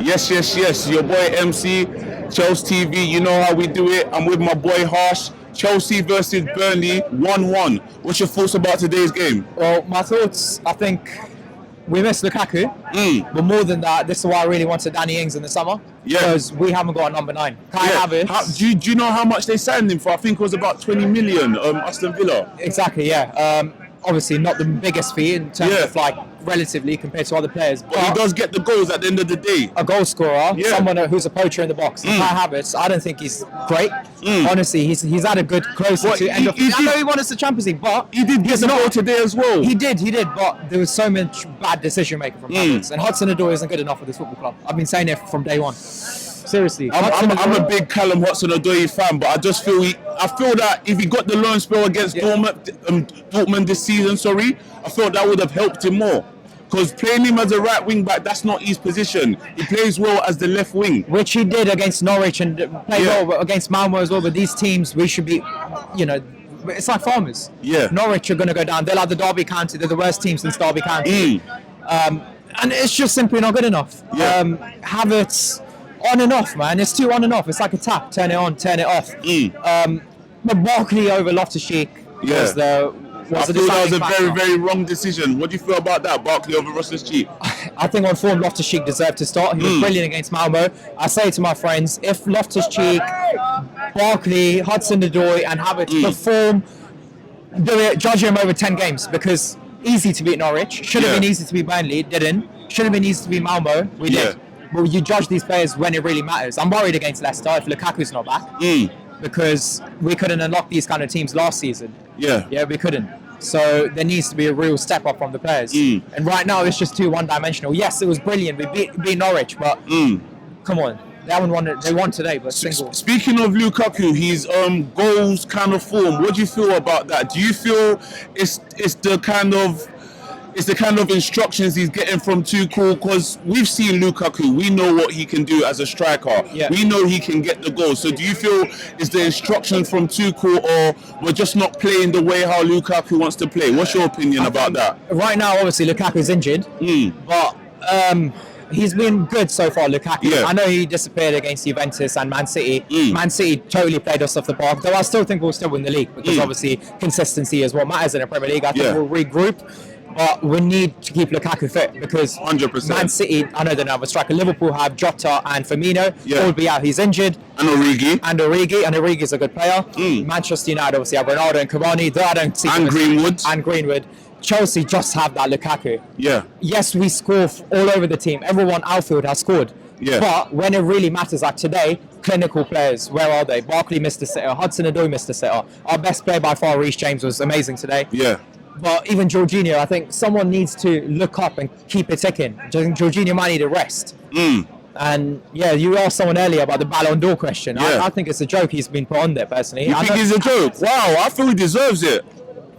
Yes. Your boy MC, Chels TV. You know how we do it. I'm with my boy Harsh. Chelsea versus Burnley, 1-1. What's your thoughts about today's game? Well, my thoughts, I think we missed Lukaku, but more than that, this is why I really wanted Danny Ings in the summer. Yeah. Because we haven't got a number 9. Kai Havertz. Do you know how much they signed him for? I think it was about 20 million, Aston Villa. Exactly, yeah. Obviously not the biggest fee in terms of like relatively compared to other players. But he does get the goals at the end of the day. A goal scorer, someone who's a poacher in the box. Kai Havertz, I don't think he's great. Honestly, he's had a good closer to end of. I know he won us the Champions League, but he did get the goal today as well. He did, but there was so much bad decision making from Havertz, and Hudson-Odoi isn't good enough for this football club. I've been saying it from day one. Seriously, I'm a big Callum Hudson-Odoi fan, but I just feel that if he got the loan spell against Dortmund this season, I felt that would have helped him more. Because playing him as a right wing back, that's not his position. He plays well as the left wing, which he did against Norwich and played well against Malmo as well. But these teams, we should be, it's like farmers. Yeah, Norwich are going to go down. They're like the Derby County. They're the worst team since Derby County. And it's just simply not good enough. Havertz. On and off, man. It's too on and off. It's like a tap. Turn it on, turn it off. But Barkley over Loftus-Cheek was the. I feel that was a very, very wrong decision. What do you feel about that, Barkley over Loftus-Cheek? I think on form, Loftus-Cheek deserved to start. He was brilliant against Malmo. I say to my friends, if Loftus-Cheek, Barkley, Hudson-Odoi, and Havertz perform, do it, judge him over 10 games because easy to beat Norwich. Should have been easy to beat Burnley. Didn't. Should have been easy to beat Malmo. We did. Well, you judge these players when it really matters. I'm worried against Leicester if Lukaku's not back because we couldn't unlock these kind of teams last season. Yeah, we couldn't. So there needs to be a real step up from the players. And right now it's just too one-dimensional. Yes, it was brilliant. We beat Norwich, but come on, they haven't won it. They won today, but single. Speaking of Lukaku, his goals kind of form. What do you feel about that? Do you feel it's the kind of instructions he's getting from Tuchel? Because we've seen Lukaku, we know what he can do as a striker. We know he can get the goals. So do you feel it's the instruction from Tuchel, or we're just not playing the way how Lukaku wants to play? What's your opinion about that? Right now, obviously, Lukaku's injured, but he's been good so far, Lukaku. I know he disappeared against Juventus and Man City. Man City totally played us off the park, though I still think we'll still win the league because obviously consistency is what matters in the Premier League. I think we'll regroup. But we need to keep Lukaku fit because 100%. Man City, I know they don't have a striker. Liverpool have Jota and Firmino. All be out. He's injured. And Origi. And Origi's a good player. Manchester United obviously have Ronaldo and Cavani. Though I don't see Greenwood. Chelsea just have that Lukaku. Yes, we score all over the team. Everyone outfield has scored. But when it really matters, like today, clinical players, where are they? Barkley missed a sitter. Hudson-Odoi missed a sitter. Our best player by far, Reece James, was amazing today. But even Jorginho, I think someone needs to look up and keep it ticking. Jorginho might need a rest. And you asked someone earlier about the Ballon d'Or question. I think it's a joke he's been put on there, personally. You think it's a joke? Wow, I feel he deserves it.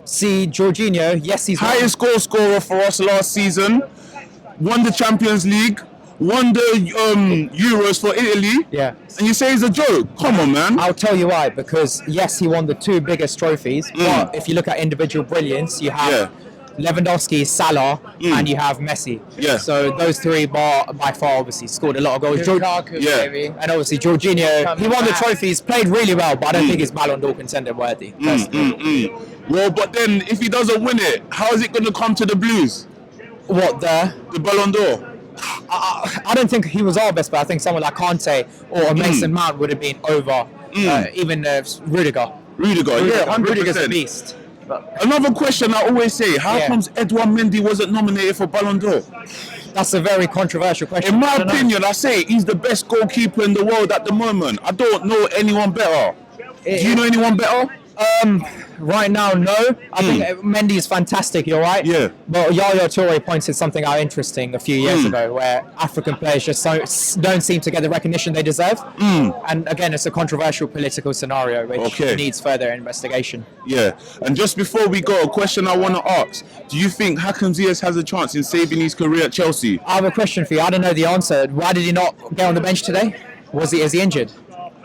See, Jorginho, yes, he's highest goal scorer for us last season. Won the Champions League. Won the Euros for Italy. And you say it's a joke? Come on, man. I'll tell you why. Because yes, he won the 2 biggest trophies. But if you look at individual brilliance, you have Lewandowski, Salah, and you have Messi. So those 3 by far obviously scored a lot of goals. Maybe. And obviously Jorginho, he won the trophies, played really well, but I don't think he's Ballon d'Or contender worthy. Well, but then if he doesn't win it, how is it going to come to the Blues? What, the Ballon d'Or? I don't think he was our best, but I think someone like Kante or Mason Mount would have been over even Rudiger. Rudiger, 100%. Rudiger's a beast. Another question I always say, how comes Edouard Mendy wasn't nominated for Ballon d'Or? That's a very controversial question. In my opinion, I say he's the best goalkeeper in the world at the moment. I don't know anyone better. Do you know anyone better? Right now, no. I think Mendy is fantastic, you're right. But Yaya Toure pointed something out interesting a few years ago where African players just don't seem to get the recognition they deserve. And again, it's a controversial political scenario which needs further investigation. And just before we go, a question I want to ask. Do you think Hakim Ziyech has a chance in saving his career at Chelsea? I have a question for you. I don't know the answer. Why did he not get on the bench today? Is he injured?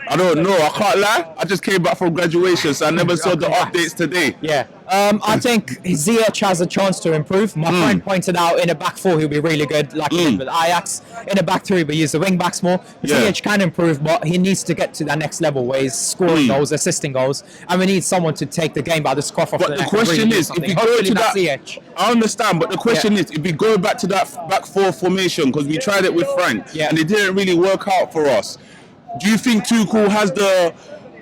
I don't know. I can't lie. I just came back from graduation, so I never saw the updates today. Yeah. I think Ziyech has a chance to improve. My friend pointed out in a back four he'll be really good, like he did with Ajax. In a back three, we use the wing backs more. Yeah. Ziyech can improve, but he needs to get to that next level where he's scoring goals, assisting goals, and we need someone to take the game by the scruff of But the the neck. and question really do is, if something. you go Hopefully to that's that, Ziyech. I understand. But the question is, if we go back to that back four formation, because we tried it with Frank, and it didn't really work out for us. Do you think Tuchel has the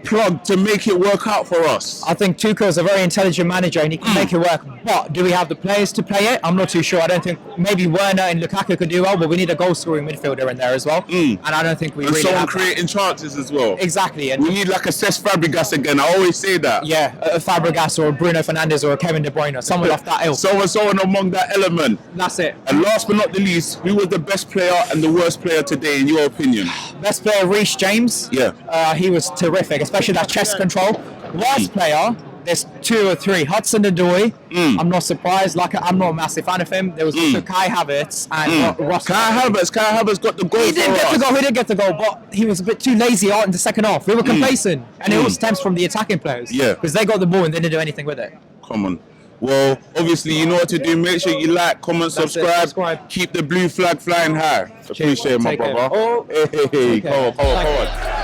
plug to make it work out for us? I think Tuchel's a very intelligent manager and he can make it work. But do we have the players to play it? I'm not too sure. I don't think maybe Werner and Lukaku could do well, but we need a goal-scoring midfielder in there as well. And I don't think we And really someone have creating chances as well. Exactly. And We need like a Cesc Fabregas again. I always say that. yeah, a Fabregas or a Bruno Fernandes or a Kevin De Bruyne or someone off that ilk. Someone among that element. That's it. And last but not the least, who was the best player and the worst player today, in your opinion? Best player, Reece James. Yeah. He was terrific, especially that chest control. Worst player, there's two or three. Hudson Odoi. I'm not surprised. I'm not a massive fan of him. There was also Kai Havertz and Ross. Kai Havertz got the goal He didn't for get us. the goal. He didn't get the goal, but he was a bit too lazy out in the second half. We were complacent, and it all stems from the attacking players. Yeah. Because they got the ball and they didn't do anything with it. Come on. Well, obviously, you know what to do. Make sure you like, comment, That's it. subscribe. Subscribe. Keep the blue flag flying high. Appreciate it, my Take care. brother. Oh. Hey, Take come care. on, come on, come on.